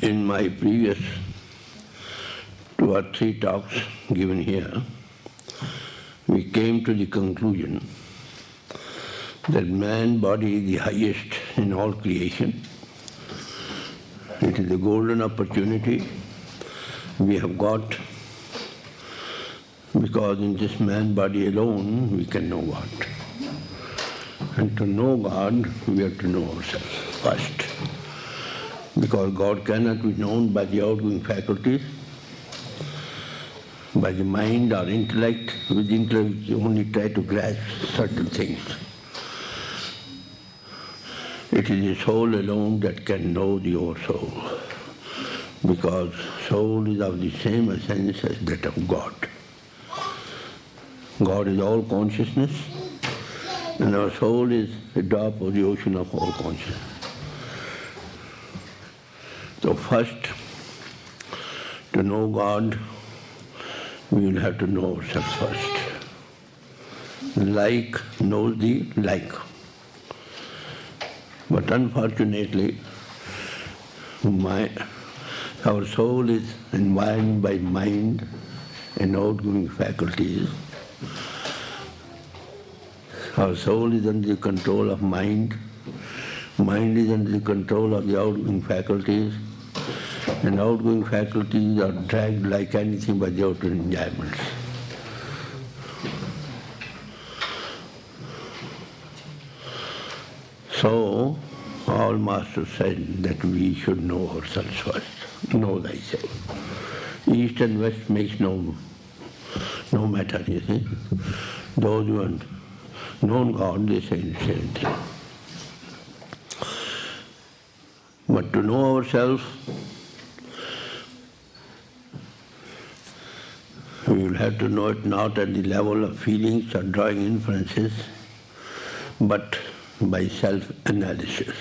In my previous 2 or 3 talks given here, we came to the conclusion that man body is the highest in all creation. It is a golden opportunity we have got, because in this man body alone we can know God. And to know God, we have to know ourselves first. Because God cannot be known by the outgoing faculties, by the mind or intellect. With intellect you only try to grasp certain things. It is the soul alone that can know the oversoul, because soul is of the same essence as that of God. God is all consciousness, and our soul is a drop of the ocean of all consciousness. So first, to know God, we will have to know ourselves first. Like knows the like. But unfortunately, our soul is environed by mind and outgoing faculties. Our soul is under the control of mind. Mind is under the control of the outgoing faculties. And outgoing faculties are dragged like anything by the outer enjoyments. So, all masters said that we should know ourselves first. Know thyself. East and west makes no matter, you see. Those who have known God, they say the same thing. But to know ourselves, we will have to know it not at the level of feelings or drawing inferences, but by self-analysis,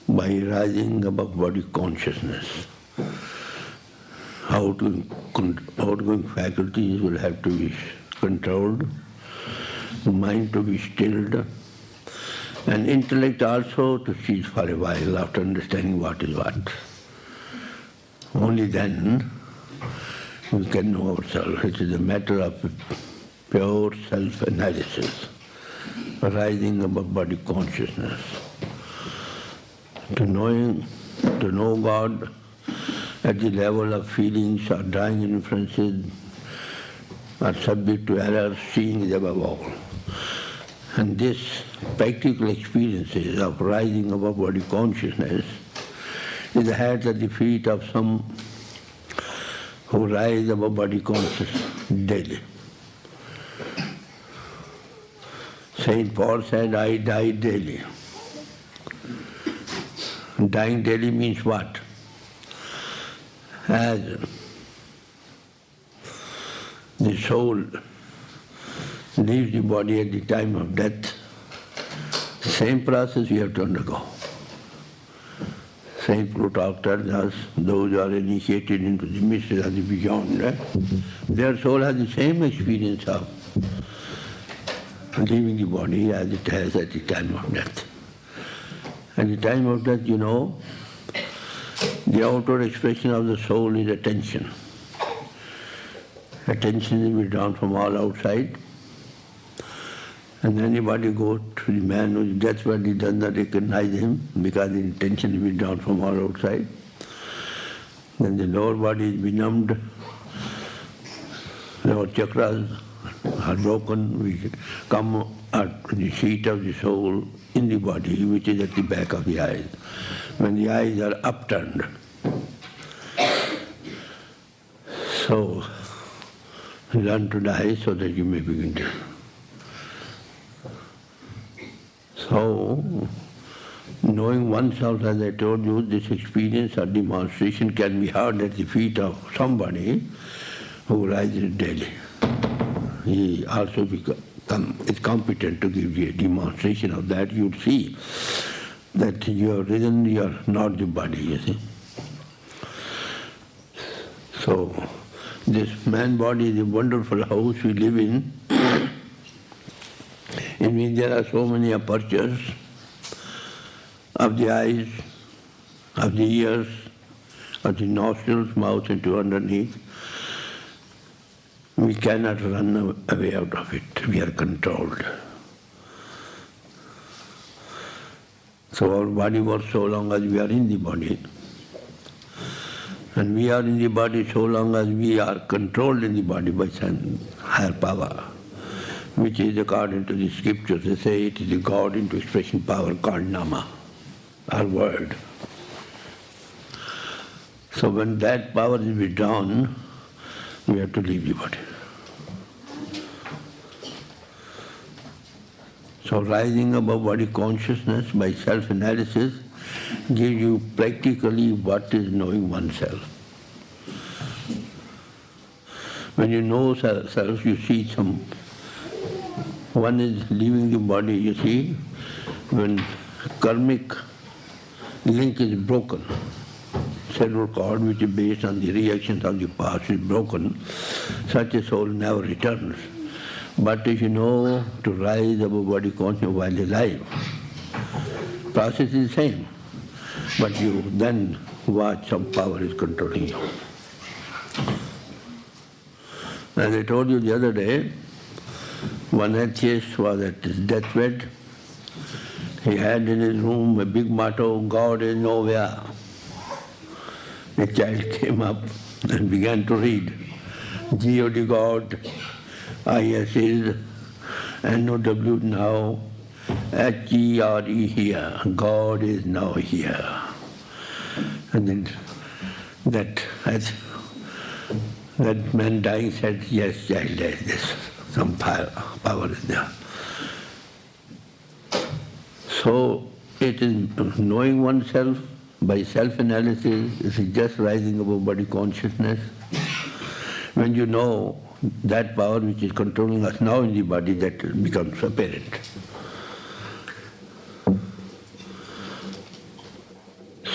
by rising above body consciousness. Outgoing faculties will have to be controlled, mind to be stilled, and intellect also to cease for a while after understanding what is what. Only then we can know ourselves. It is a matter of pure self-analysis, rising above body consciousness. To know God at the level of feelings or drawing inferences are subject to error, seeing is above all. And this practical experiences of rising above body consciousness is the head at the feet of some who rise above body consciousness daily. Saint Paul said, I die daily. Dying daily means what? As the soul leaves the body at the time of death, same process we have to undergo. Saint Plutarch tells us, those who are initiated into the mysteries of the beyond, their soul has the same experience of leaving the body as it has at the time of death. At the time of death, you know, the outward expression of the soul is attention. Attention is withdrawn from all outside. And anybody goes to the man whose deathbed does not recognize him because the attention is withdrawn from all outside. Then the lower body is benumbed, lower chakras are broken, we come at the seat of the soul in the body, which is at the back of the eyes, when the eyes are upturned. So, learn to die so that you may begin to. So, knowing oneself, as I told you, this experience or demonstration can be heard at the feet of somebody who rises daily. He also is competent to give you a demonstration of that. You'll see that you have risen, you are not the body, you see. So, this man body is a wonderful house we live in which there are so many apertures of the eyes, of the ears, of the nostrils, mouth into underneath, we cannot run away out of it. We are controlled. So our body works so long as we are in the body. And we are in the body so long as we are controlled in the body by some higher power, which is according to the scriptures. They say it is a God into expression power called Nama, our word. So when that power is withdrawn, we have to leave the body. So rising above body consciousness by self-analysis gives you practically what is knowing oneself. When you know self, you see one is leaving the body, you see, when karmic link is broken, cellular cord which is based on the reactions of the past is broken, such a soul never returns. But if you know to rise above body consciousness while alive, process is the same. But you then watch some power is controlling you. As I told you the other day, one atheist was at his deathbed. He had in his room a big motto, God is nowhere. A child came up and began to read, G-O-D God, I-S is, N-O-W now, H-E-R-E here, God is now here. And then that man dying said, yes, child, there is this, some power is there. So it is knowing oneself by self-analysis, it is just rising above body consciousness. When you know that power which is controlling us now in the body, that becomes apparent.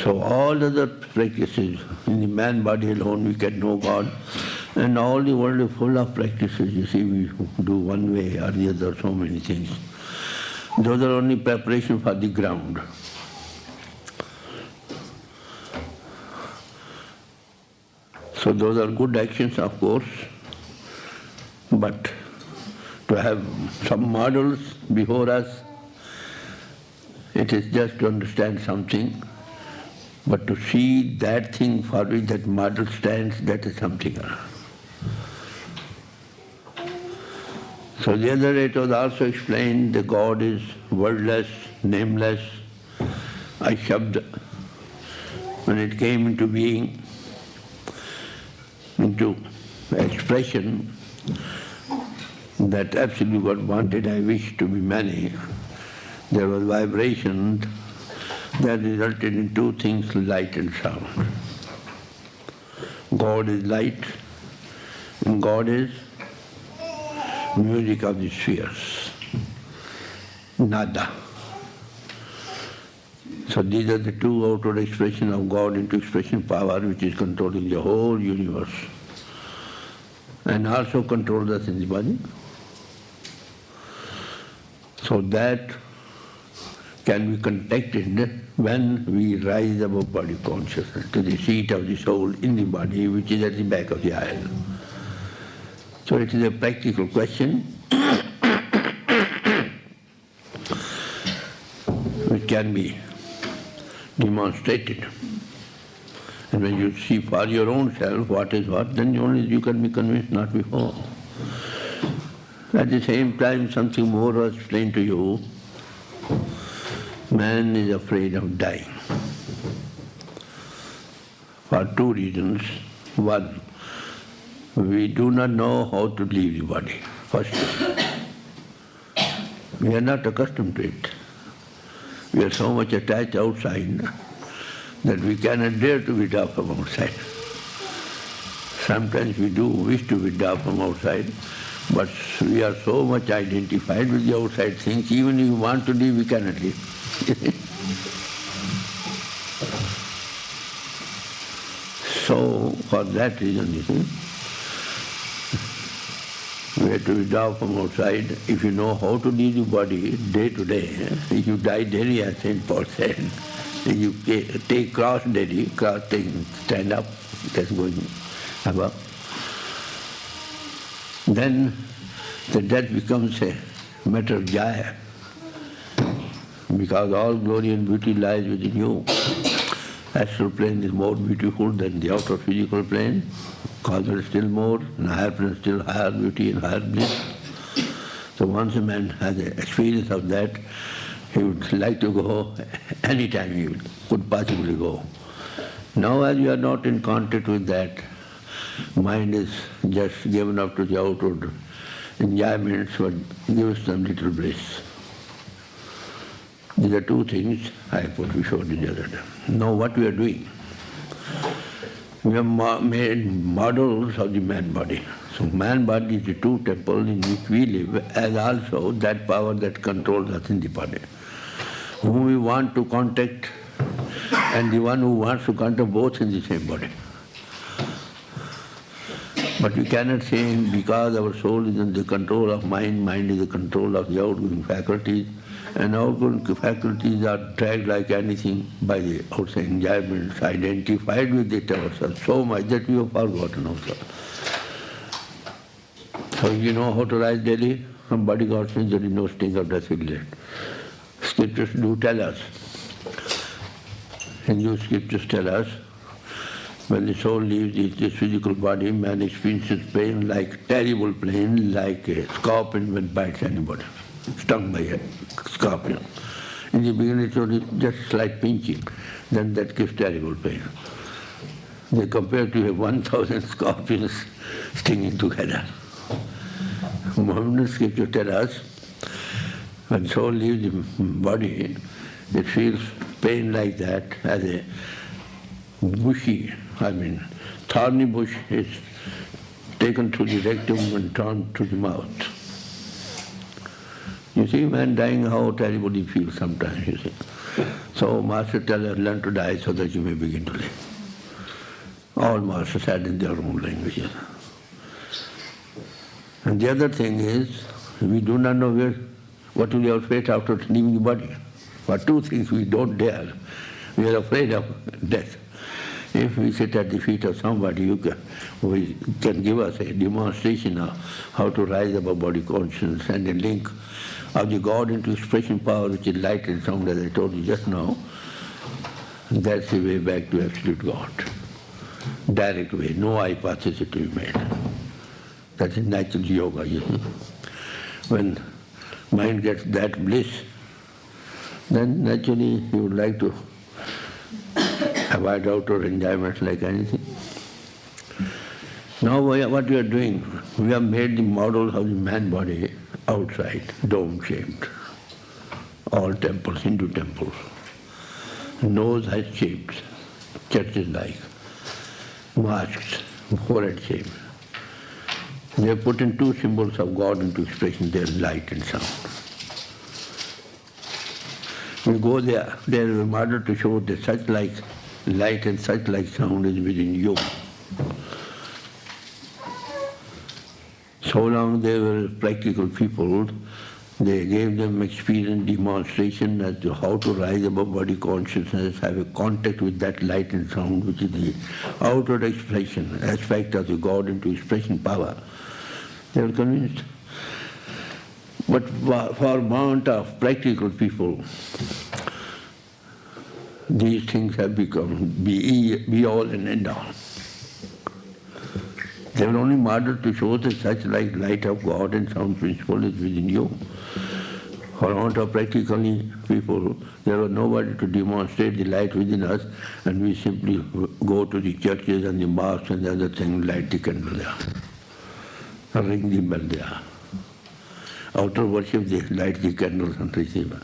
So all other practices, in the man body alone we can know God, and all the world is full of practices. You see, we do one way or the other, so many things. Those are only preparation for the ground. So those are good actions, of course, but to have some models before us, it is just to understand something, but to see that thing for which that model stands, that is something else. So the other day it was also explained that God is wordless, nameless, Ashabd. When it came into being, into expression, that absolute God wanted, I wish to be many. There was vibration that resulted in two things, light and sound. God is light, and God is music of the spheres, nada. So these are the two outward expressions of God into expression power which is controlling the whole universe and also controls us in the body. So that can be contacted when we rise above body consciousness to the seat of the soul in the body, which is at the back of the aisle. So it is a practical question which can be demonstrated. And when you see for your own self what is what, then only you can be convinced, not before. At the same time, something more was explained to you. Man is afraid of dying for two reasons. One, we do not know how to leave the body. First, we are not accustomed to it. We are so much attached outside that we cannot dare to withdraw from outside. Sometimes we do wish to withdraw from outside, but we are so much identified with the outside things, even if we want to leave, we cannot leave. So, for that reason, you see, we have to withdraw from outside. If you know how to leave the body day to day, if you die daily, as St. Paul said, You take cross daily, stand up, that's going above. Then the death becomes a matter of jaya, because all glory and beauty lies within you. Astral plane is more beautiful than the outer physical plane. Causal is still more, and higher plane still higher beauty and higher bliss. So once a man has an experience of that, he would like to go anytime he could possibly go. Now as you are not in contact with that, mind is just given up to the outward enjoyments, but gives them little bliss. These are two things I put before the other day. Now what we are doing? We have made models of the man body. So man body is the true temple in which we live, as also that power that controls us in the body. Whom we want to contact and the one who wants to contact both in the same body. But we cannot say because our soul is in the control of mind, mind is the control of the outgoing faculties, and outgoing faculties are dragged like anything by the outside enjoyments, identified with it ourselves so much that we have forgotten ourselves. So you know how to rise daily? From body consciousness there is no sting of death regret. Scriptures do tell us. Hindu scriptures tell us, when the soul leaves this physical body, man experiences pain like terrible pain, like a scorpion when bites anybody, stung by a scorpion. In the beginning it's only just slight pinching, then that gives terrible pain. They compare to 1,000 scorpions stinging together. Mohammedan scripture tells us, when soul leaves the body, it feels pain like that as a bushy, thorny bush is taken through the rectum and turned to the mouth. You see, man dying, how terrible he feels sometimes, you see. So Master tells us, learn to die so that you may begin to live. All Masters said in their own languages. And the other thing is, we do not know what will be our fate after leaving the body. For two things we don't dare. We are afraid of death. If we sit at the feet of somebody who can give us a demonstration of how to rise above body consciousness and a link of the God into expression power, which is light and sound, as I told you just now, that's the way back to absolute God. Direct way, no hypothesis to be made. That is natural yoga, you see. When mind gets that bliss, then naturally you would like to avoid outer enjoyments like anything. Now what we are doing, we have made the models of the man body outside, dome-shaped. All temples, Hindu temples. Nose has shapes, churches like, mosques, forehead shape. They have put in two symbols of God into expression, their light and sound. We go there is a model to show that such like light and such like sound is within you. So long they were practical people, they gave them experience, demonstration as to how to rise above body consciousness, have a contact with that light and sound, which is the outward expression, aspect of the God into expression power. They were convinced. But for want of practical people, these things have become be all and end all. They were only modeled to show that such like light of God and sound principle is within you. For want of practically people, there was nobody to demonstrate the light within us, and we simply go to the churches and the mosques and the other things, light the candle there, ring the bell there. Outer worship, they light the candles and receive.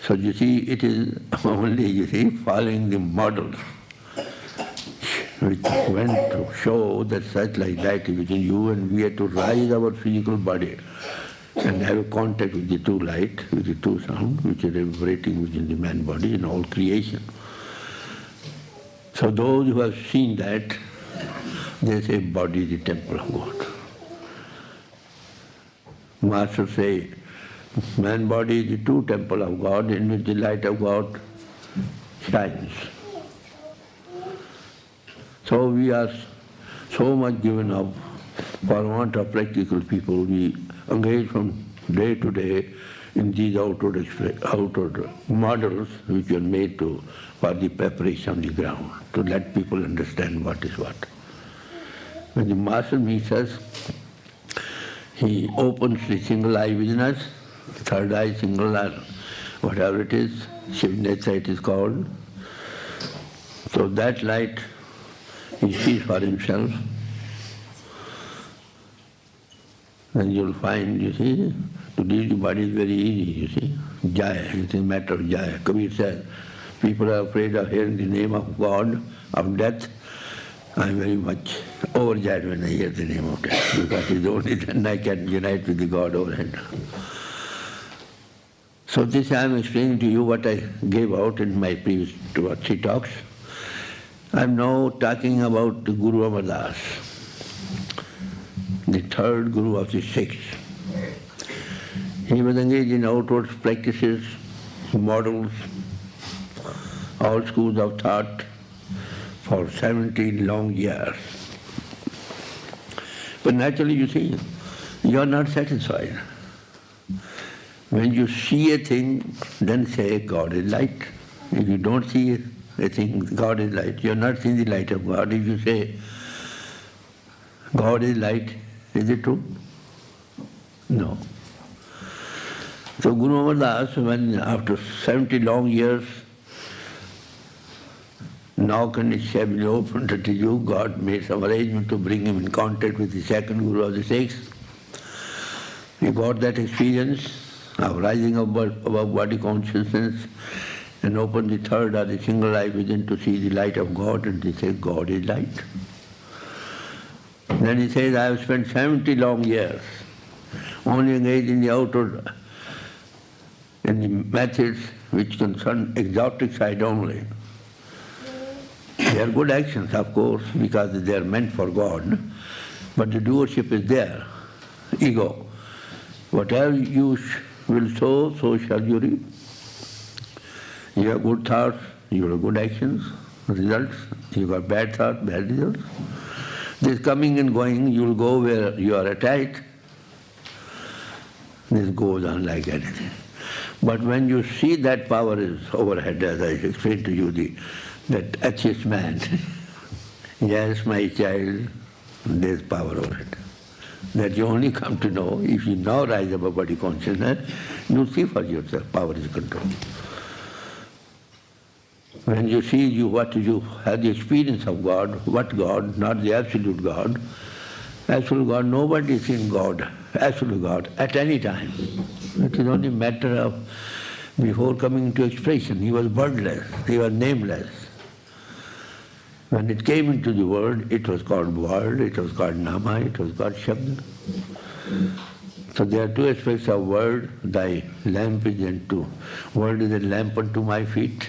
So you see, it is only, following the models which went to show that such like light is within you, and we have to rise our physical body and have a contact with the true light, with the true sound, which is vibrating within the man body in all creation. So those who have seen that, they say body is the temple of God. Masters say, man body is the true temple of God, in which the light of God shines. So we are so much given up for want of practical people. We engage from day to day in these outward models which are made for the preparation of the ground, to let people understand what is what. When the Master meets us, he opens the single eye within us, third eye, single eye, whatever it is, Shivnetha it is called. So that light he sees for himself. Then you'll find, you see, to leave the body is very easy, you see. Jaya, it's a matter of Jaya. Kabir says, people are afraid of hearing the name of God, of death. I'm very much overjoyed when I hear the name of death, because it's only then I can unite with the God overhead. So this I am explaining to you what I gave out in my previous 2 or 3 talks. I am now talking about the Guru Amar Das, the third Guru of the Sikhs. He was engaged in outward practices, models, all schools of thought for 17 long years. But naturally, you see, you are not satisfied. When you see a thing, then say God is light. If you don't see a thing, God is light, you are not seeing the light of God. If you say God is light, is it true? No. So Guru Amar Das, when after 70 long years, knock and his shall be opened to you, God made some arrangement to bring him in contact with the second Guru of the Sikhs. He got that experience of rising above body consciousness and opened the third or the single eye within to see the light of God, and he said, God is light. Then he says, I have spent 70 long years only engaged in the outer, in the methods which concern exotic side only. They are good actions, of course, because they are meant for God, but the doership is there, ego. Whatever you will sow, so shall you reap. You have good thoughts, you have good actions, results. You have bad thoughts, bad results. This coming and going, you will go where you are attached. This goes on like anything. But when you see that power is overhead, as I explained to you, that atheist man, yes, my child, there is power overhead. That you only come to know if you now rise above body consciousness, you see for yourself, power is control. When you see what you have the experience of God, what God, not the absolute God. Absolute God, nobody is in God, absolute God, at any time. It is only a matter of before coming into expression. He was wordless, he was nameless. When it came into the world, it was called word, it was called nama, it was called shabd. So there are 2 aspects of word. Thy lamp is unto, word is a lamp unto my feet.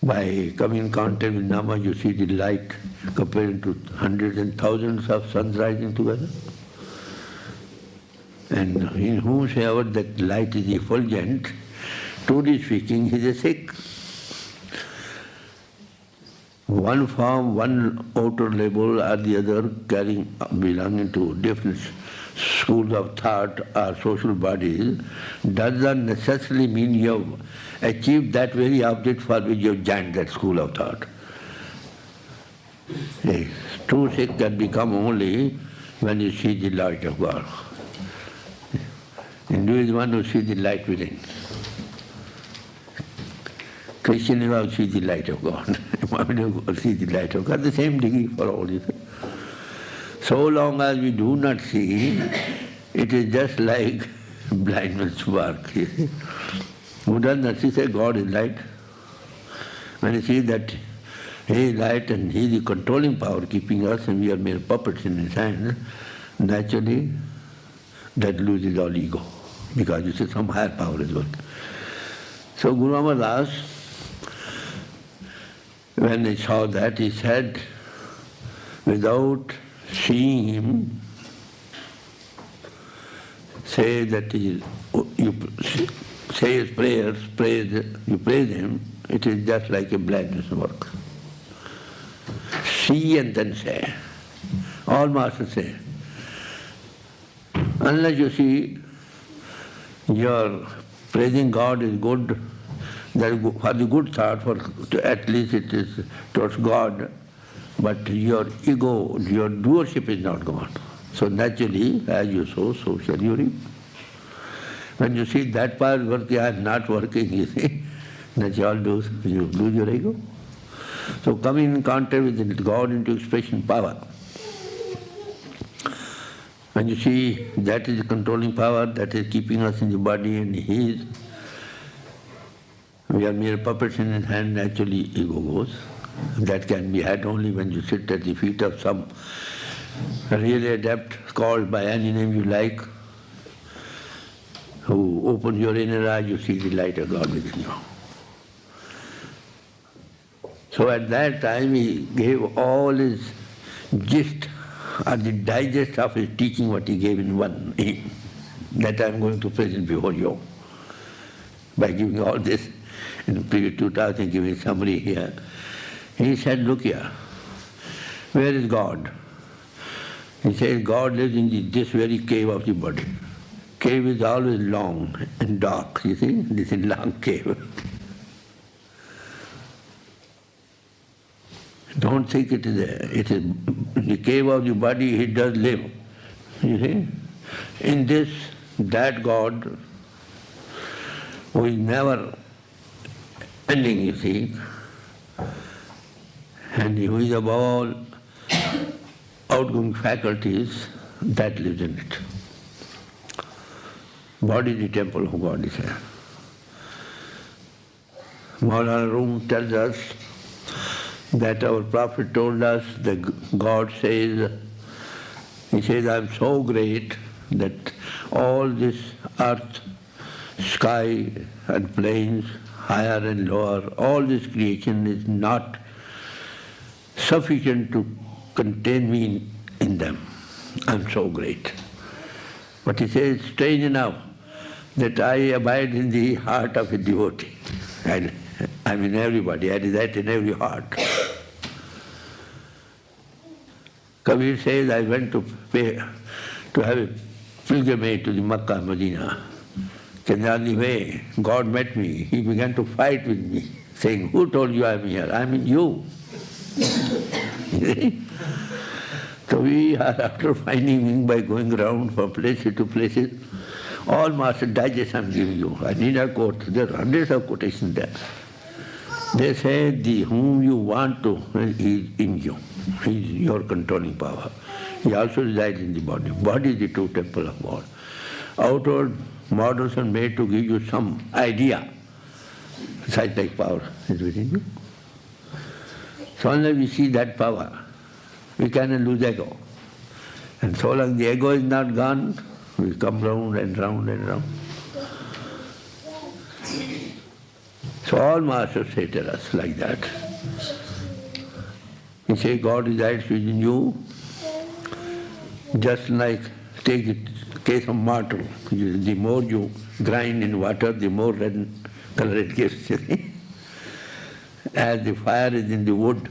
By coming in contact with nama, you see the light compared to hundreds and thousands of suns rising together. And in whomsoever that light is effulgent, truly speaking, he is a Sikh. One form, one outer label or the other belonging to different schools of thought or social bodies does not necessarily mean you have achieved that very object for which you have joined that school of thought. A true Sikh can become only when you see the light of God. Hindu is one who sees the light within. Christian is one who sees the light of God. Mohammedan sees the light of God, the same degree for all these things. So long as we do not see, it is just like blind man's work. Who does not see, say God is light. When he sees that he is light and he is the controlling power keeping us and we are mere puppets in his hands, naturally that loses all ego, because you see some higher power is working. So Guru Amar Das, when he saw that, he said, without seeing him, say that you say his prayers, you praise him, it is just like a blindness work. See and then say. All masters say. Unless you see your praising God is good, that is for the good thought, at least it is towards God, but your ego, your doership is not gone. So naturally, as you sow, so shall you reap. When you see that part working, I am not working, you see, that you all lose your ego. So coming in contact with God into expression power. When you see that is the controlling power, that is keeping us in the body and we are mere puppets in his hand, naturally ego goes. That can be had only when you sit at the feet of some really adept, called by any name you like, who opens your inner eye, you see the light of God within you. So at that time he gave all his gist, or the digest of his teaching, what he gave in one aim. That I am going to present before you. By giving all this in previous 2000, giving a summary here. He said, look here, where is God? He says, God lives in this very cave of the body. Cave is always long and dark, you see, this is long cave. Don't think it is the cave of the body, he does live. You see? In this, that God, who is never ending, you see, and who is above all outgoing faculties, that lives in it. Body is the temple of God, is here. Maulana Rum tells us that our Prophet told us that God says, he says, I am so great that all this earth, sky and plains, higher and lower, all this creation is not sufficient to contain me in them. I am so great. But he says, strange enough, that I abide in the heart of a devotee. And I'm in everybody, I reside in every heart. Kabir says, I went to have a pilgrimage to the Makkah, Medina. And on the way, God met me. He began to fight with me, saying, who told you I'm here? I'm in you. So we are after finding him by going around from places to places. All master digest I'm giving you. I need a quote. There are hundreds of quotations there. They say, the whom you want to, he is in you. He is your controlling power. He also resides in the body. Body is the true temple of God. Outward models are made to give you some idea. Psychic power is within you. So unless we see that power, we cannot lose ego. And so long the ego is not gone, we come round and round and round. So all masters say to us like that. He says, God resides within you, just like, take the case of mortar. The more you grind in water, the more red color it gives. As the fire is in the wood,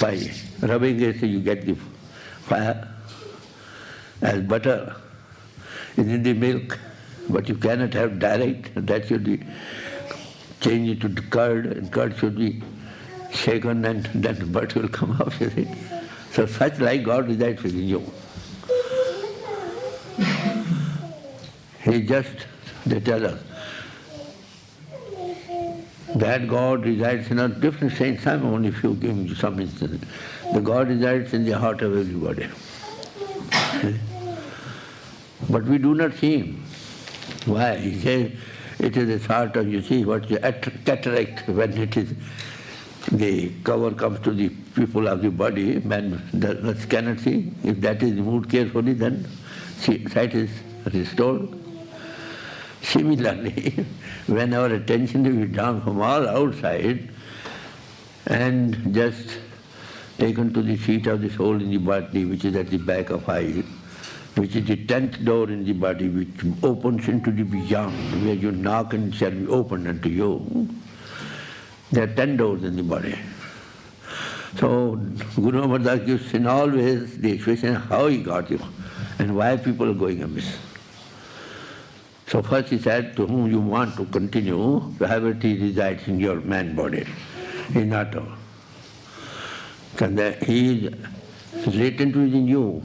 by rubbing it you get the fire. As butter is in the milk, but you cannot have direct, that should be changed into curd, and curd should be shaken and then butter will come out with it. So such like God resides within you. They tell us, that God resides in a different sense. I'm only few giving you some instance. The God resides in the heart of everybody. But we do not see him. Why? He says it is a sort of, you see, what's the cataract, when it is, the cover comes to the pupil of the body, man cannot see. If that is removed carefully, then sight is restored. Similarly, when our attention is withdrawn from all outside and just taken to the seat of the soul in the body, which is at the back of eye, which is the 10th door in the body, which opens into the beyond, where you knock and it shall be opened unto you. There are 10 doors in the body. So Guru Amardas gives in all ways the expression how he got you and why people are going amiss. So first he said, to whom you want to continue, gravity resides in your man body, in not all. He is latent within you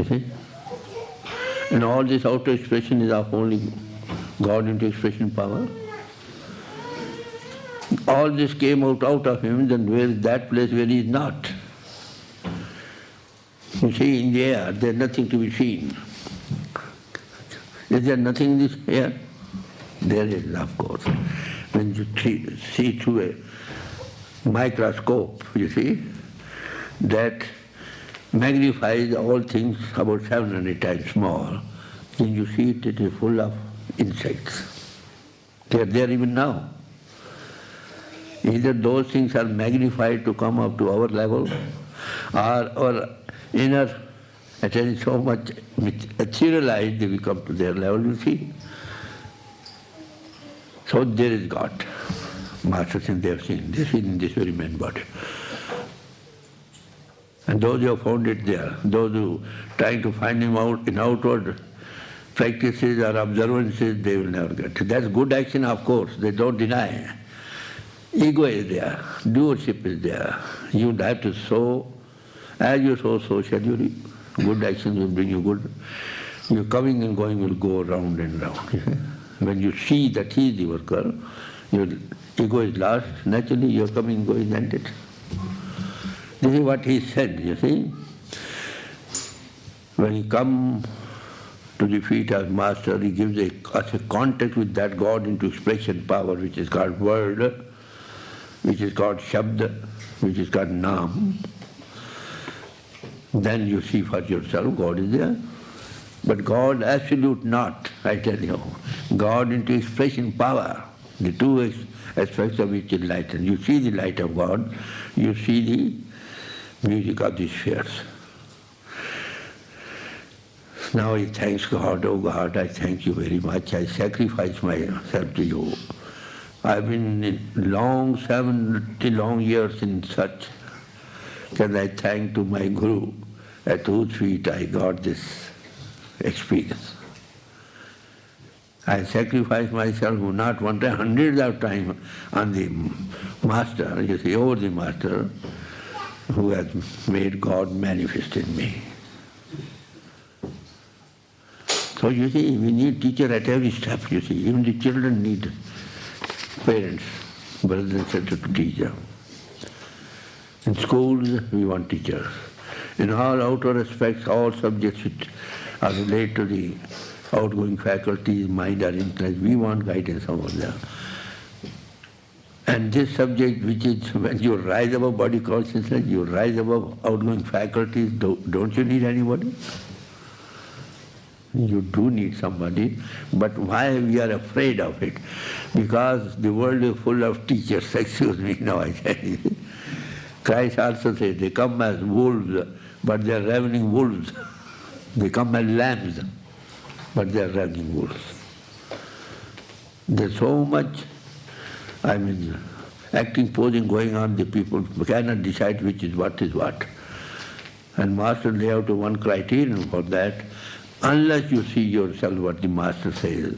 see. And all this outer expression is of only God into expression power. All this came out of him, then where is that place where he is not? You see, in the air, there is nothing to be seen. Is there nothing in this air? There is, of course. When you see through a microscope, you see, that magnifies all things about 700 times small. Then you see it is full of insects. They are there even now. Either those things are magnified to come up to our level, or our inner attention so much etherealized they will come to their level, you see. So there is God. Master Singh, they have seen this in this very man body. And those who have found it there, those who trying to find him out in outward practices or observances, they will never get it. That's good action, of course, they don't deny. Ego is there, doership is there. You have to sow, as you sow, so shall you reap. Good actions will bring you good. Your coming and going will go round and round. When you see that he is the worker, your ego is lost, naturally your coming and going is ended. This is what he said, you see. When he comes to the feet of Master, he gives us a contact with that God into expression power, which is called word, which is called Shabd, which is called Naam. Then you see for yourself, God is there. But God absolute not, I tell you. God into expression power, the two aspects of which is light. And you see the light of God, you see the music of the spheres. Now he thanks God, oh God, I thank you very much, I sacrifice myself to you. I've been in 70 long years in such, can I thank to my Guru, at whose feet I got this experience. I sacrifice myself not one time, hundreds of times on the Master, you see, over the Master, who has made God manifest in me. So you see, we need teacher at every step, you see. Even the children need parents, brothers and sisters to teach them. In schools, we want teachers. In all outer aspects, all subjects which are related to the outgoing faculties, mind or intellect, we want guidance over them. And this subject, which is when you rise above body consciousness, you rise above outgoing faculties, don't you need anybody? You do need somebody, but why we are afraid of it? Because the world is full of teachers, excuse me now I tell you. Christ also says, they come as wolves, but they are ravening wolves. They come as lambs, but they are ravening wolves. There's so much, acting, posing going on, the people cannot decide which is what is what. And Master lay out one criterion for that. Unless you see yourself what the Master says,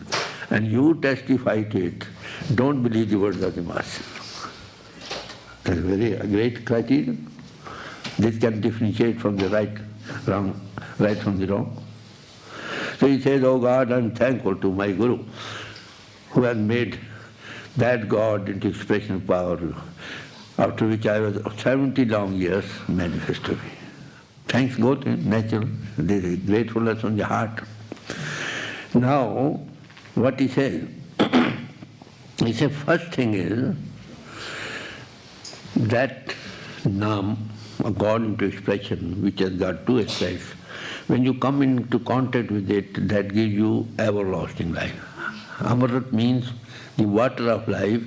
and you testify to it, don't believe the words of the Master. That's a great criterion. This can differentiate from the right from the wrong. So he says, oh God, I'm thankful to my Guru, who has made that God into expression power, after which I was 70 long years manifest to me. Thanks go to him, natural. There is gratefulness from the heart. Now, what he says, he says, first thing is that Naam, a God into expression, which has got two aspects. When you come into contact with it, that gives you everlasting life. Amrit means the water of life,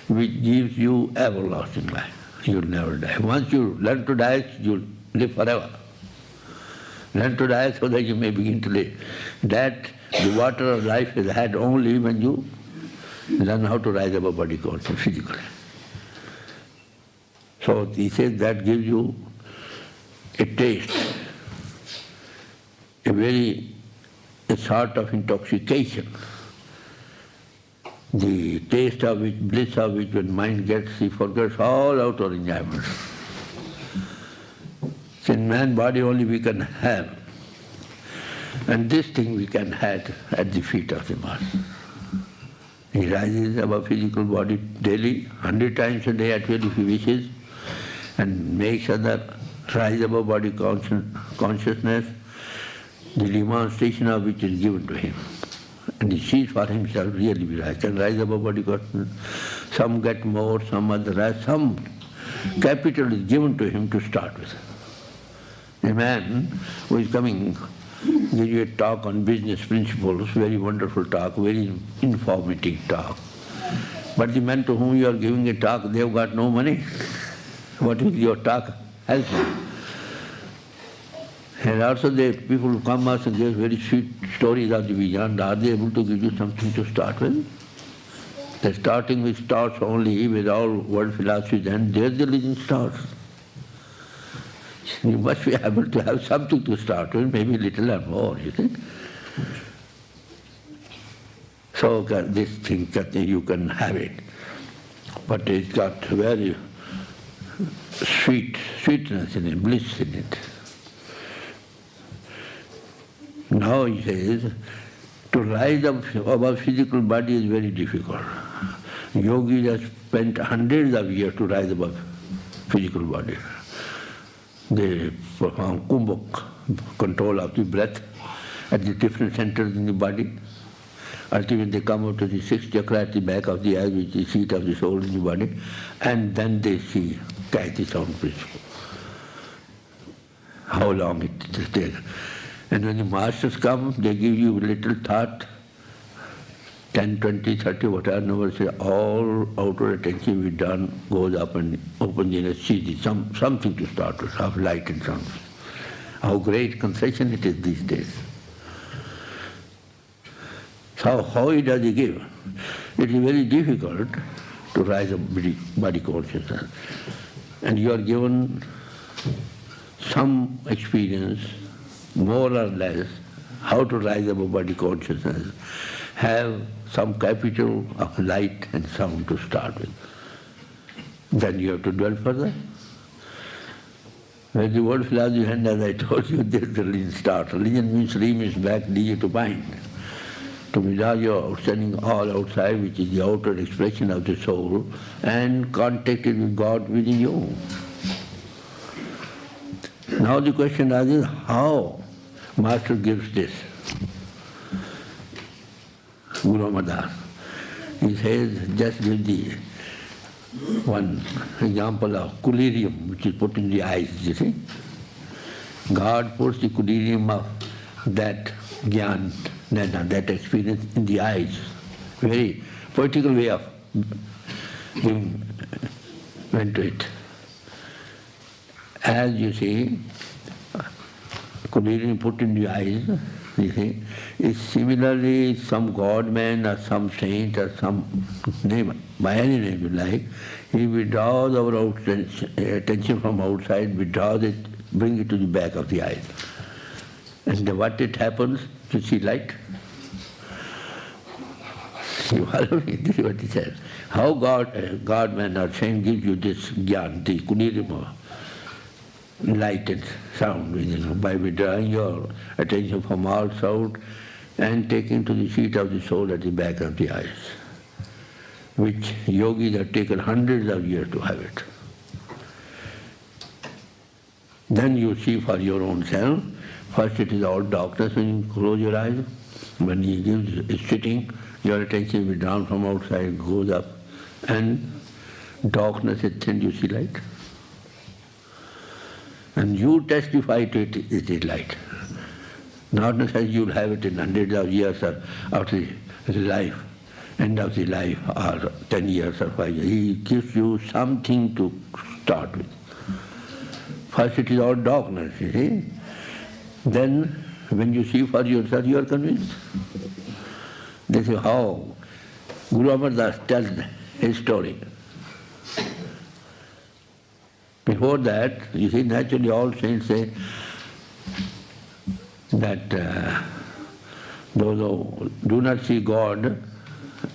which gives you everlasting life. You'll never die. Once you learn to die, you'll live forever. Learn to rise so that you may begin to live. That the water of life is had only when you learn how to rise above body consciousness physically. So he says that gives you a taste, a sort of intoxication. The taste of which, bliss of which, when mind gets, he forgets all outer enjoyments. In man's body only we can have, and this thing we can have at the feet of the Master. He rises above physical body daily, 100 times a day at will if he wishes, and makes other rise above body consciousness, the demonstration of which is given to him. And he sees for himself really I can rise above body consciousness. Some get more, some other rise, some capital is given to him to start with. A man who is coming gives you a talk on business principles, very wonderful talk, very informative talk. But the man to whom you are giving a talk, they have got no money. What will your talk help them? And also the people who come us and give very sweet stories of the Vijayana, are they able to give you something to start with? The starting with starts only with all world philosophies, and there the religion starts. You must be able to have something to start with, maybe little or more, you think. So this thing, you can have it. But it's got very sweetness in it, bliss in it. Now he says, to rise up above physical body is very difficult. Yogis have spent hundreds of years to rise above physical body. They perform kumbhak, control of the breath at the different centers in the body. Ultimately they come out to the sixth chakra at the back of the eye, which is the seat of the soul in the body, and then they see, catch the sound principle. How long it takes. And when the masters come, they give you little thought, 10, 20, 30, whatever number, say all outer attention withdrawn goes up and opens in a sees something to start with, of light and sound. How great concession it is these days. So how does he give? It is very difficult to rise up body consciousness. And you are given some experience, more or less, how to rise above body consciousness, have some capital of light and sound to start with. Then you have to dwell further. When the world philosophy, and as I told you, there the religion starts. Religion means re means back, lead you to mind. To withdraw your outstanding all outside, which is the outer expression of the soul, and contacted with God within you. Now the question is how Master gives this. Guru Amadas. He says, just give the one example of collyrium, which is put in the eyes, you see. God puts the collyrium of that jnana, that experience in the eyes. Very poetical way of giving vent to it. As you see, collyrium put in the eyes, you see, is similarly some God-man or some saint or some name, by any name you like, he withdraws our attention from outside, withdraws it, brings it to the back of the eyes. And what it happens, to see light. You follow me? This is what he says. How God-man or saint gives you this jnana, the collyrium of light and sound, by withdrawing your attention from all sound and taking to the seat of the soul at the back of the eyes, which yogis have taken hundreds of years to have it. Then you see for your own self. First it is all darkness when you close your eyes. When he is sitting, your attention is withdrawn from outside, goes up, and darkness is thin, you see light. And you testify to it, it is light. Not necessarily you will have it in hundreds of years or of the life, end of the life, or 10 years or 5 years. He gives you something to start with. First it is all darkness, you see. Then when you see for yourself, you are convinced. This is how Guru Amar Das tells his story. Before that, you see, naturally all saints say that those who do not see God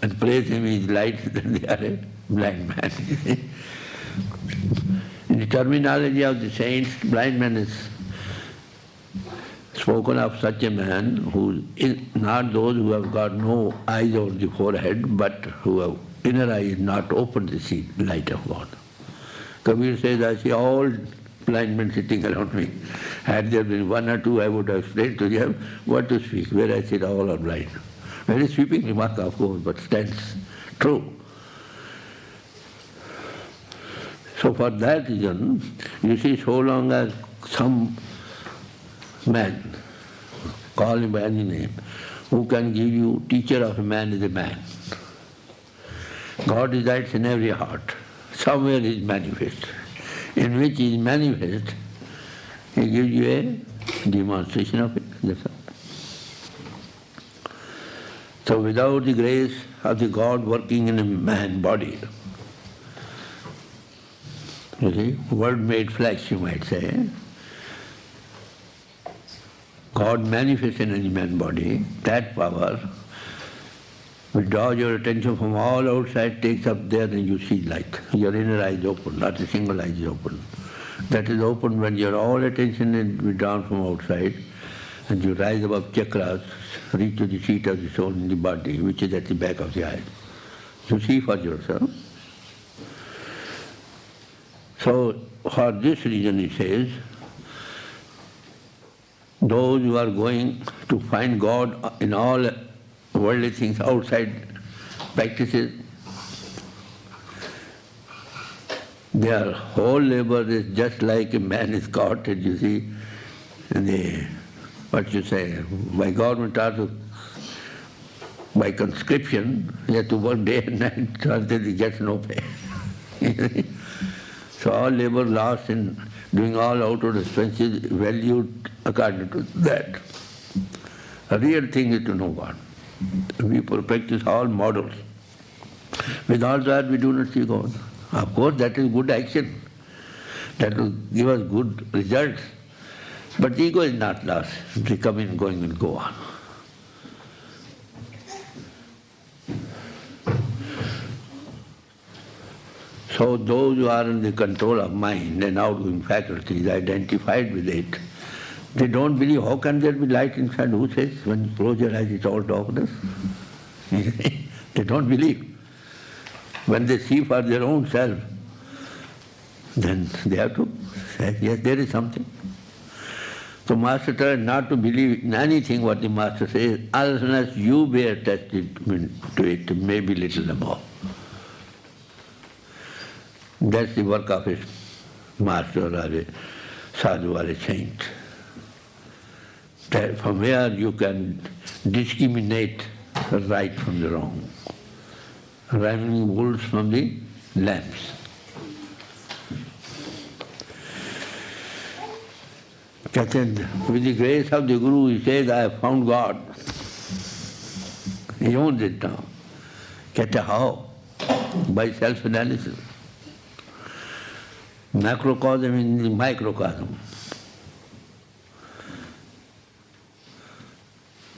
and praise Him in His light, then they are a blind man. In the terminology of the saints, blind man is spoken of such a man who is not those who have got no eyes over the forehead, but who have inner eyes not open to see the light of God. Kabir says, I see all blind men sitting around me. Had there been one or two, I would have explained to them what to speak. Where I sit, all are blind. Very sweeping remark, of course, but stands true. So for that reason, you see, so long as some man, call him by any name, who can give you teacher of a man is a man. God resides in every heart. Somewhere he is manifest. In which he is manifest, he gives you a demonstration of it. That's all. So without the grace of the God working in a man body, you see, word made flesh, you might say, God manifests in any man body, that power withdraws your attention from all outside, takes up there and you see light. Your inner eye is open, not a single eye is open. That is open when your all attention is withdrawn from outside and you rise above chakras, reach to the seat of the soul in the body, which is at the back of the eye. You see for yourself. So for this reason he says, those who are going to find God in all worldly things outside practices, their whole labor is just like a man is caught, and you see, in the, what you say, by government also, by conscription, he has to work day and night until he gets no pay. So all labor lost in doing all outward expenses valued according to that. A real thing is to know God. We practice all models. With all that we do not see God. Of course that is good action. That will give us good results. But ego is not lost. They come in, going and go on. So those who are in the control of mind and outgoing faculties, identified with it, they don't believe, how can there be light inside? Who says when you close your eyes it's all darkness? They don't believe. When they see for their own self, then they have to say, yes, there is something. So Master tries not to believe in anything what the Master says, unless you bear testament to it, maybe little more. That's the work of a master or a sadhu or a saint. That from where you can discriminate the right from the wrong, running wolves from the lambs. With the grace of the Guru, he says, I have found God. He owns it now. How? By self-analysis. Macrocosm in the microcosm.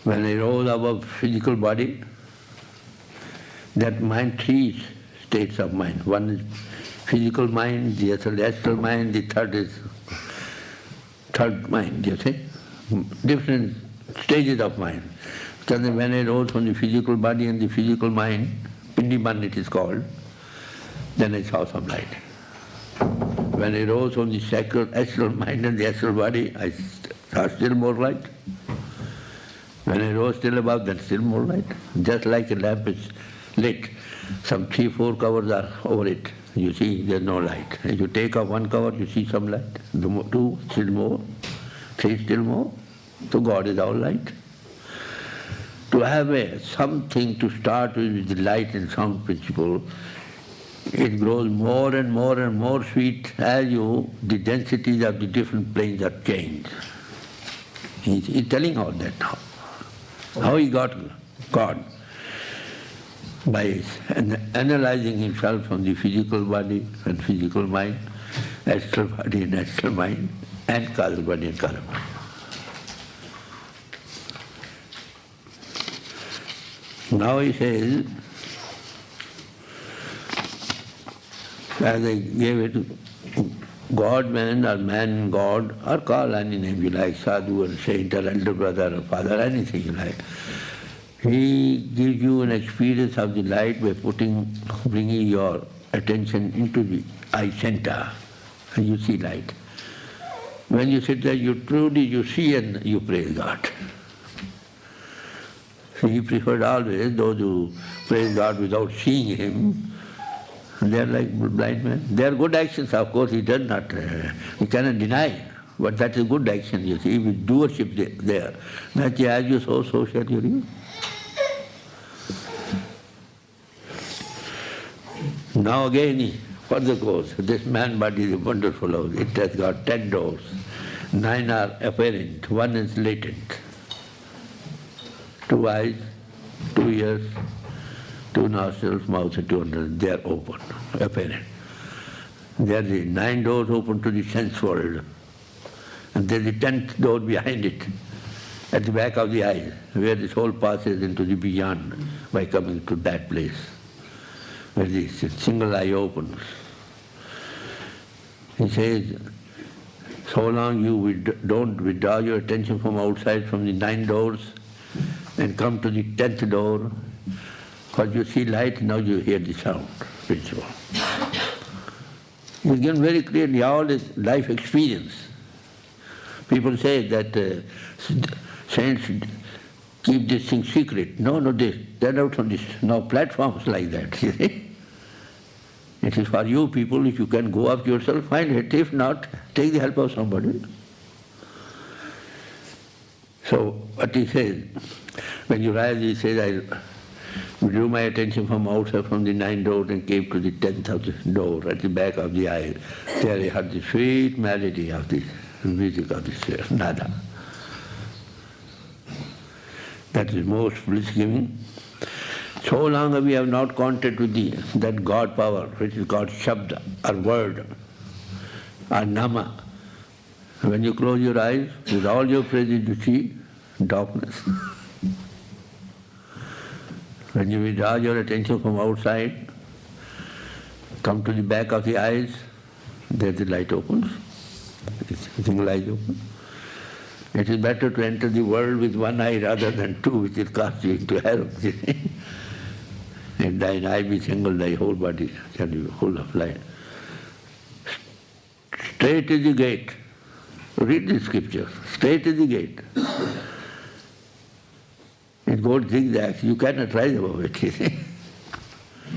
When I rose above physical body, that mind, three states of mind. One is physical mind, the other astral mind, the third is third mind, you see. Different stages of mind. So when I rose from the physical body and the physical mind, Pindiman it is called, then I saw some light. When I rose from the astral mind and the astral body, I saw still more light. When I rose still above, then still more light. Just like a lamp is lit, some 3-4 covers are over it. You see, there's no light. If you take off one cover, you see some light. 2, still more. 3, still more. So God is all light. To have something to start with the light and sound principle, it grows more and more and more sweet as the densities of the different planes are changed. He's telling all that now. How he got God? By analyzing himself from the physical body and physical mind, astral body and astral mind, and causal body and causal mind. Now he says, as I gave it, God, man, or man, God, or call any name you like, sadhu or saint or elder brother or father, anything you like. He gives you an experience of the light by bringing your attention into the eye center, and you see light. When you sit there, you see and you praise God. So he preferred always those who praise God without seeing Him. They are like blind men. They are good actions, of course, he does not, he cannot deny. But that is good action, you see, with doership there. That as you sow, so shall you reap. Now again he further goes, this man body is wonderful house. It has got 10 doors. 9 are apparent, 1 is latent. 2 eyes, 2 ears, 2 nostrils, mouth and 2 unders, they are open, apparent. There are the 9 doors open to the sense world. And there is the 10th door behind it, at the back of the eye, where the soul passes into the beyond by coming to that place, where the single eye opens. He says, so long you don't withdraw your attention from outside, from the 9 doors, and come to the 10th door, because you see light, now you hear the sound, principle. It's given very clearly all this life experience. People say that saints keep this thing secret. No, they stand out on this now platforms like that, you see. It is for you people, if you can go up yourself, find it. If not, take the help of somebody. So what he says, when you rise, he says, I drew my attention from outside, from the 9 doors, and came to the 10th of the door at the back of the eye. There I heard the sweet melody of the music of the stairs, nada. That is most bliss-giving. So long we have not contact with that God power, which is called Shabda, or word, or Nama. When you close your eyes, with all your praises you see darkness. When you withdraw your attention from outside, come to the back of the eyes, there the light opens, single eye opens. It is better to enter the world with 1 eye rather than 2, which will cast you into hell. And thine eye be single, thy whole body shall be full of light. Straight is the gate. Read the scripture. Straight is the gate. It goes zigzags. You cannot rise above it, you see.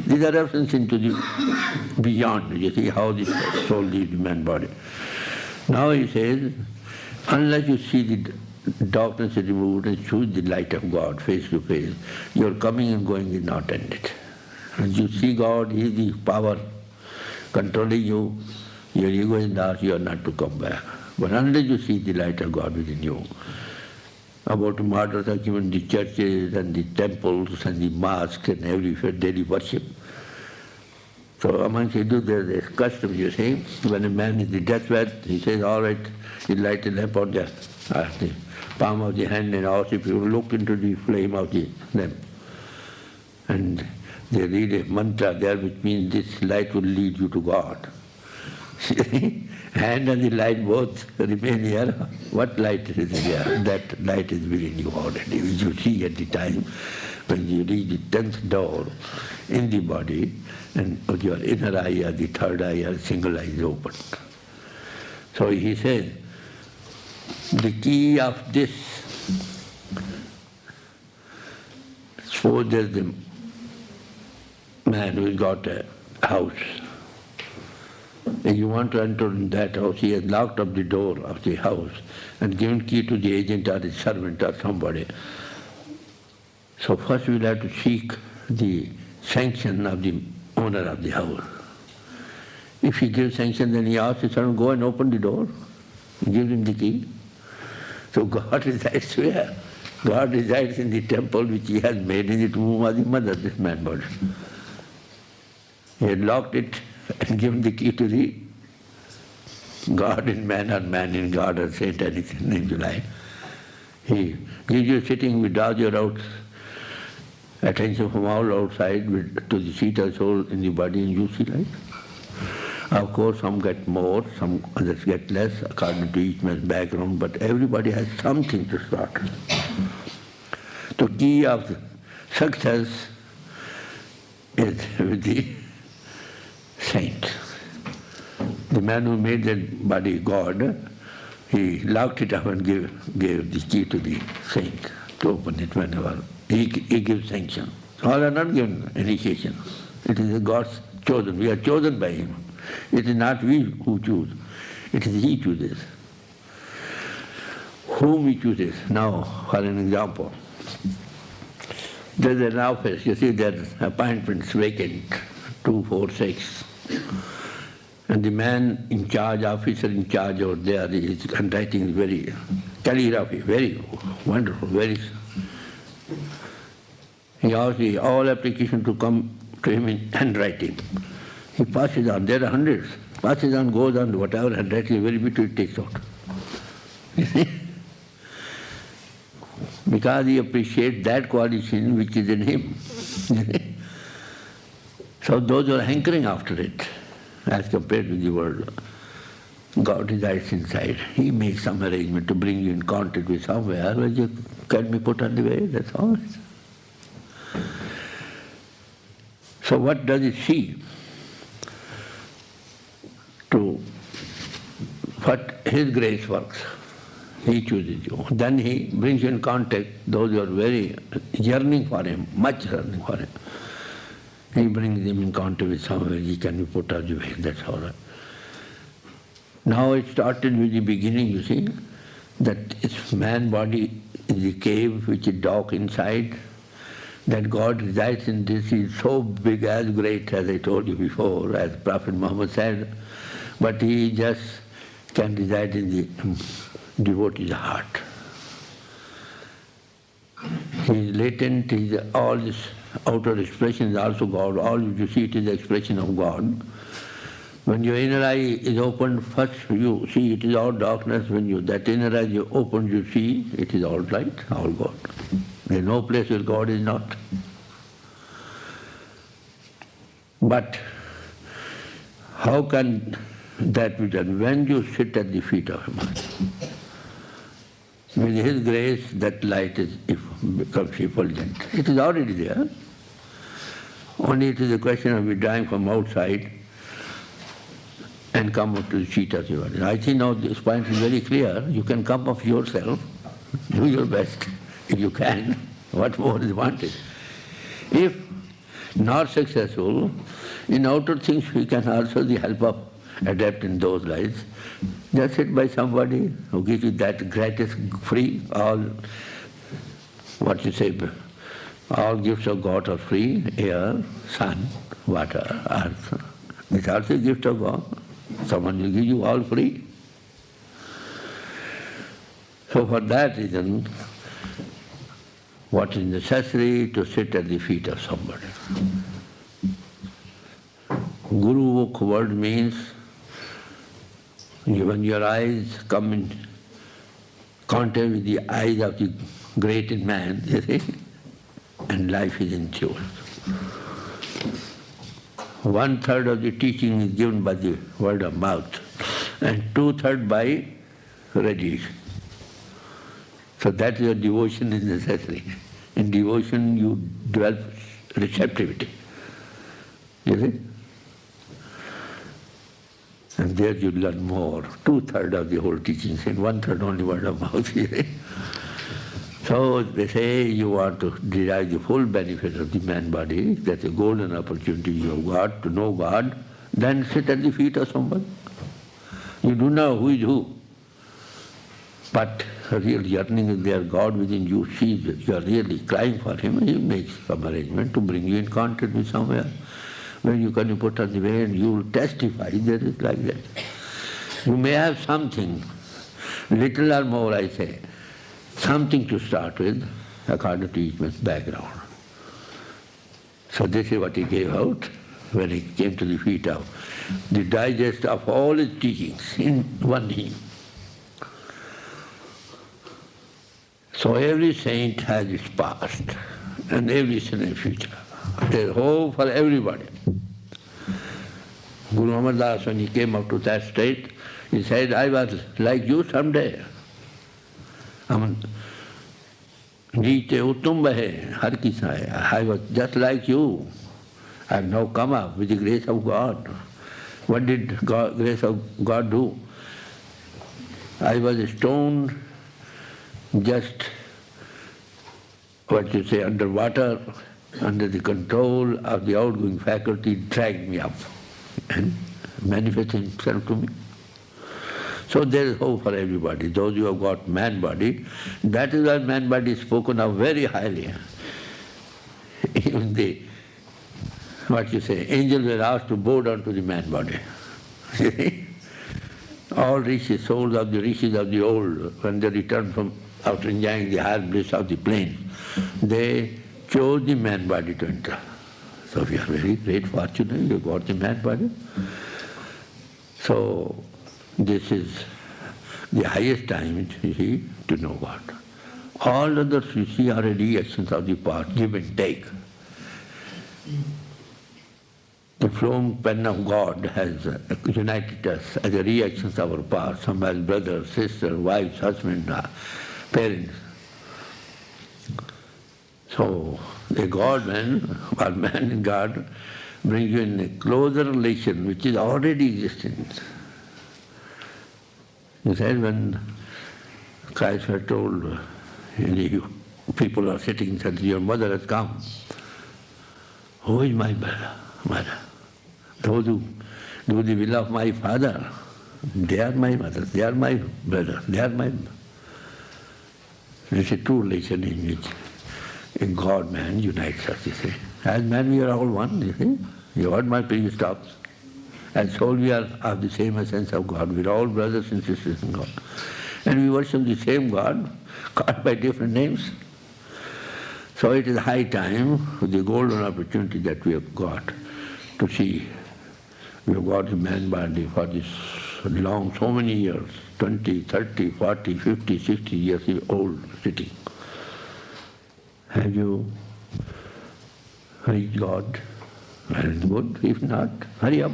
These are references into the beyond, you see, how the soul leaves the man body. Now he says, unless you see the darkness is removed and choose the light of God face to face, your coming and going is not ended. When you see God, He is the power controlling you, your ego is lost, you are not to come back. But unless you see the light of God within you, about martyrs are given the churches and the temples and the mosques and everywhere daily worship. So among Hindus there is a custom, you see, when a man is in the deathbed, he says, all right, he light a lamp on the palm of the hand, and all the people look into the flame of the lamp. And they read a mantra there, which means this light will lead you to God. Hand and the light both remain here. What light is here? That light is within you already, which you see at the time when you reach the 10th door in the body, and your inner eye or the 3rd eye or single eye is open. So he says, the key of this, suppose there's a man who's got a house. If you want to enter in that house, he has locked up the door of the house and given key to the agent or the servant or somebody. So first we'll have to seek the sanction of the owner of the house. If he gives sanction, then he asks his servant, go and open the door. He gives him the key. So God resides where? God resides in the temple which He has made in the womb of the mother, this man body. He had locked it and given the key to the God in man or man in God or saint, anything, name you like. He gives you sitting, withdraws your out attention from all outside to the seat of soul in the body, and you see light. Of course, some get more, some others get less, according to each man's background, but everybody has something to start. The key of success is with the saint. The man who made that body God, he locked it up and gave the key to the saint to open it whenever. He gives sanction. All are not given initiation. It is God's chosen. We are chosen by Him. It is not we who choose. It is He chooses. Whom He chooses. Now, for an example, there is an office. You see, there are appointments vacant, 246. And the man in charge, officer in charge over there, his handwriting is very, calligraphy, very wonderful, very. He asks all application to come to him in handwriting. He passes on, there are hundreds, passes on, goes on, whatever handwriting, very bit it takes out. You see? Because he appreciates that quality which is in him. So those who are hankering after it, as compared with the world, God resides inside. He makes some arrangement to bring you in contact with somewhere where you can be put on the way, that's all. So what does it see? To what His grace works. He chooses you. Then He brings you in contact those who are very yearning for Him, much yearning for Him. He brings them in contact with somewhere He can be put on the way, that's all right. Now it started with the beginning, you see, that its man body is the cave which is dark inside, that God resides in this is so big, as great, as I told you before, as Prophet Muhammad said, but He just can reside in the devotee's heart. He is latent, he is all this outer expression is also God. All you see it is the expression of God. When your inner eye is opened, first you see it is all darkness. When that inner eye is opened, you see it is all light, all God. There is no place where God is not. But how can that be done? When you sit at the feet of Him, with His grace, that light becomes effulgent. It is already there. Only it is a question of withdrawing from outside and come up to the seat of the body. I think now this point is very clear. You can come up yourself, do your best, if you can. What more is wanted? If not successful, in outer things we can also the help of adapt in those lives. Just sit by somebody who gives you that greatest free, all, what you say, all gifts of God are free, air, sun, water, earth. It's also a gift of God. Someone will give you all free. So for that reason, what is necessary to sit at the feet of somebody. Guru word means when your eyes come in contact with the eyes of the great man, you see, and life is ensured. 1/3 of the teaching is given by the word of mouth, and 2/3 by radiation. So that your devotion is necessary. In devotion you develop receptivity. You see? And there you learn more. 2/3 of the whole teachings, and 1/3 only word of mouth. You see? So they say you want to derive the full benefit of the man body, that's a golden opportunity you have got to know God, then sit at the feet of somebody. You do know who is who, but a real yearning is there, God within you sees it. You are really crying for Him, He makes some arrangement to bring you in contact with somewhere. When you can put on the way and you will testify that it's like that. You may have something, little or more I say, something to start with, according to each man's background. So this is what he gave out when he came to the feet of the digest of all his teachings in one hymn. So every saint has its past and every saint has future. There is hope for everybody. Guru Amar Das, when he came up to that state, he said, I was like you someday. Jeete uttum bahe, har kisaya. I was just like you. I have now come up with the grace of God. What did grace of God do? I was a stone, just, underwater, under the control of the outgoing faculty, dragged me up and manifested himself to me. So there is hope for everybody. Those who have got man body, that is why man body is spoken of very highly. Even the, angels were asked to bow down to the man body. All rishis, souls of the rishis of the old, when they returned from after enjoying the higher bliss of the plains, they chose the man body to enter. So we are very great fortunate, you got the man body. So this is the highest time, you see, to know God. All others, you see, are reactions of the past, give and take. The flowing pen of God has united us as a reaction of our past, some as brothers, sisters, wives, husbands, parents. So a God-man, or man and God, brings you in a closer relation which is already existent. He said when Christ had told, people are sitting and said, your mother has come. Who is my mother? Those who do the will of my Father, they are my mother, they are my brother, they are my... It's a true relation in which a God-man unites us, you see. As man we are all one, you see. You heard my previous talks. As soul we are of the same essence of God. We are all brothers and sisters in God. And we worship the same God, called by different names. So it is high time, with the golden opportunity that we have got, to see. We have got a man body for this long, so many years, 20, 30, 40, 50, 60 years old, sitting. Have you reached God? Well, good. If not, hurry up.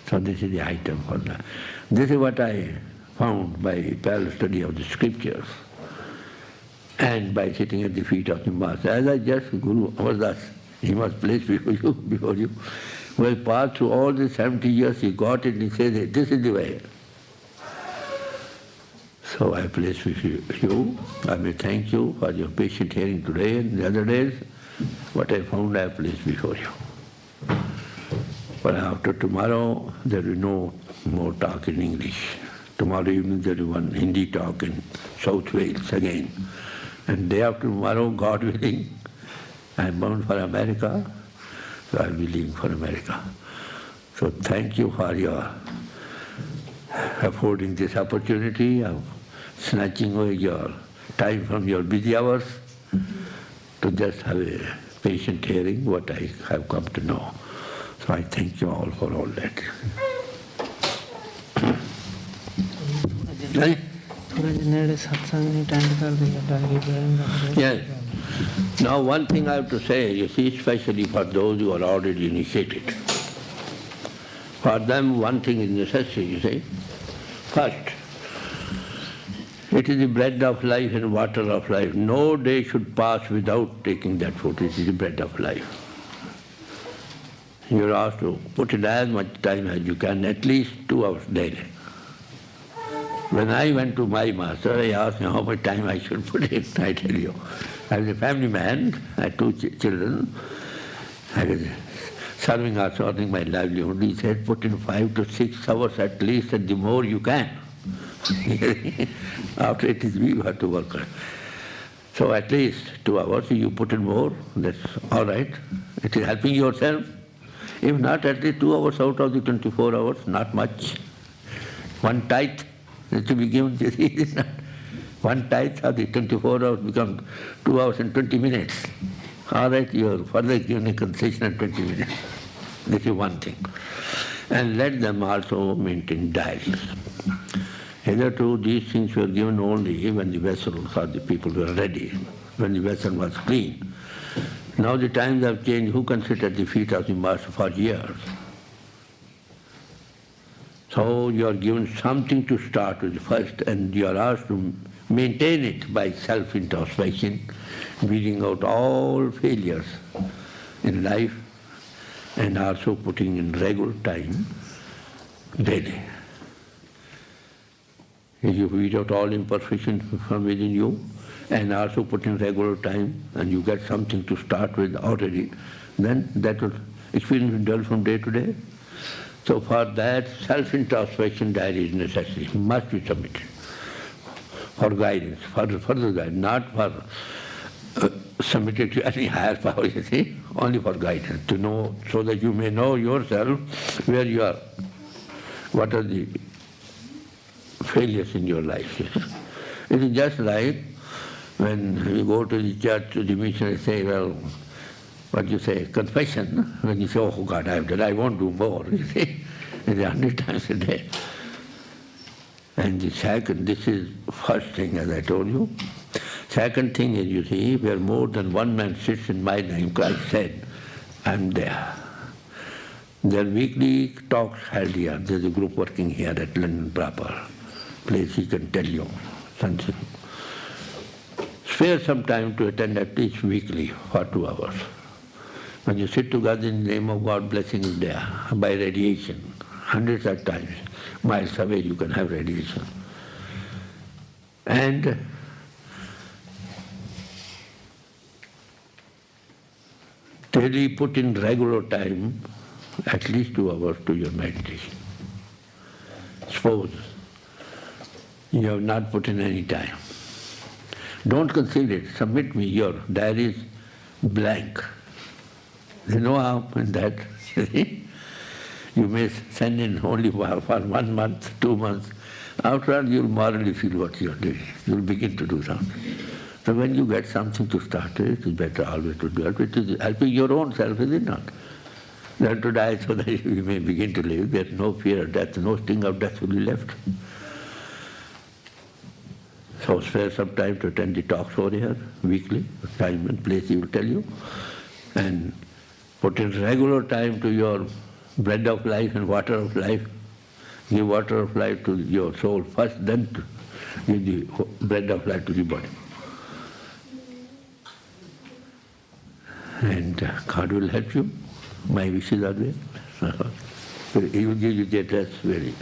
So this is the item for that. This is what I found by parallel study of the scriptures and by sitting at the feet of the Master. As I just, Guru Amardas, he was placed before you. Well, passed through all the 70 years, he got it and he said, this is the way. So I place with you. I may thank you for your patient hearing today and the other days. What I found I place before you. But after tomorrow, there will be no more talk in English. Tomorrow evening there will be one Hindi talk in South Wales again. And day after tomorrow, God willing, I am bound for America, so I will be leaving for America. So thank you for your affording this opportunity of snatching away your time from your busy hours to just have a patient hearing what I have come to know. So I thank you all for all that. Yes. Now one thing I have to say, you see, especially for those who are already initiated. For them one thing is necessary, you see. First, it is the bread of life and water of life. No day should pass without taking that food. It is the bread of life. You are asked to put in as much time as you can, at least 2 hours daily. When I went to my master, I asked him how much time I should put in. I tell you, I was a family man, I had 2 children. I was serving or sorting my livelihood. He said, put in 5 to 6 hours at least, and the more you can. After it is we who have to work. So at least 2 hours, you put in more, that's all right. It is helping yourself. If not, at least 2 hours out of the 24 hours, not much. One tithe is to be given, One tithe of the 24 hours becomes 2 hours and 20 minutes. All right, you are further given a concession of 20 minutes. This is one thing. And let them also maintain diaries. Hitherto, these things were given only when the vessels or the people were ready, when the vessel was clean. Now the times have changed. Who can sit at the feet of the Master for years? So you are given something to start with first, and you are asked to maintain it by self-introspection, weeding out all failures in life, and also putting in regular time daily. If you weed out all imperfections from within you, and also put in regular time, and you get something to start with already, then that will experience will develop from day to day. So for that, self-introspection diary is necessary, must be submitted for guidance, for further guidance, not for submitted to any higher power, you see, only for guidance, to know, so that you may know yourself where you are, what are the failures in your life. It is just like when you go to the church, to the missionary, say, well, what you say, confession, when you say, oh God, I have done, I won't do more, you see, it's 100 times a day. And the second, this is first thing, as I told you. Second thing is, you see, where more than one man sits in my name, Christ said, I'm there. There are weekly talks held here. There's a group working here at London proper, place he can tell you something. Spare some time to attend at least weekly for 2 hours. When you sit together in the name of God, blessing is there by radiation. Hundreds of times, miles away you can have radiation. And daily put in regular time, at least 2 hours to your meditation. Suppose you have not put in any time. Don't conceal it. Submit me your diary is blank. There's no harm in that. You may send in only for 1 month, 2 months. After all, you'll morally feel what you're doing. You'll begin to do something. So when you get something to start with, it's better always to do it. It is helping your own self, is it not? Learn to die so that you may begin to live. There's no fear of death, no sting of death will be left. So spare some time to attend the talks over here, weekly, time and place he will tell you. And put in regular time to your bread of life and water of life. Give water of life to your soul first, then to give the bread of life to the body. And God will help you. My wishes are there. He will give you the address very